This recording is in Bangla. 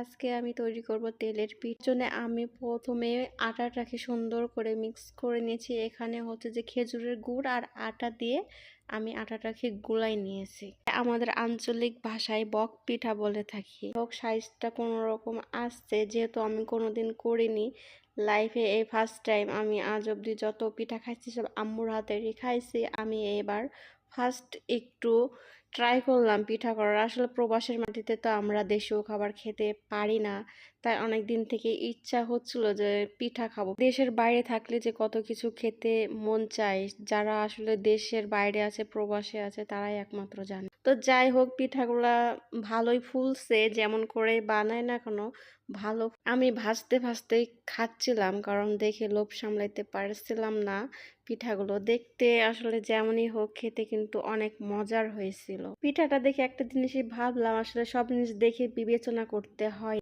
আজকে আমি তৈরি করব তেলের পিঠ। জন্য আমি প্রথমে আটাটাকে সুন্দর করে মিক্স করে নিয়েছি। এখানে হচ্ছে যে খেজুরের গুড় আর আটা দিয়ে আমি আটাটাকে গুলাই নিয়েছি। আমাদের আঞ্চলিক ভাষায় বক পিঠা বলে থাকি। বক সাইজটা কোনো রকম আসছে, যেহেতু আমি কোনোদিন করিনি লাইফে, এই ফার্স্ট টাইম। আমি আজ অব্দি যত পিঠা খাইছি সব আম্মুর হাতেরই খাইছি। আমি এবার ফার্স্ট একটু ট্রাই করলাম পিঠা করার। আসলে প্রবাসের মাটিতে তো আমরা দেশীয় খাবার খেতে পারি না, তাই অনেক দিন থেকে ইচ্ছা হচ্ছিল যে পিঠা খাবো। দেশের বাইরে থাকলে যে কত কিছু খেতে মন চায়, যারা আসলে দেশের বাইরে আছে, প্রবাসে আছে, তারাই একমাত্র জানে। তো যাই হোক, পিঠাগুলা ভালোই ফুলছে, যেমন করে বানায় না কেন ভালো। আমি ভাজতে ভাজতেই খাচ্ছিলাম, কারণ দেখে লোভ সামলাইতে পারছিলাম না। পিঠাগুলো দেখতে আসলে যেমনই হোক, খেতে কিন্তু অনেক মজার হয়েছিল। পিঠাটা দেখে একটা জিনিসই ভাবলাম, আসলে সব জিনিস দেখে বিবেচনা করতে হয়।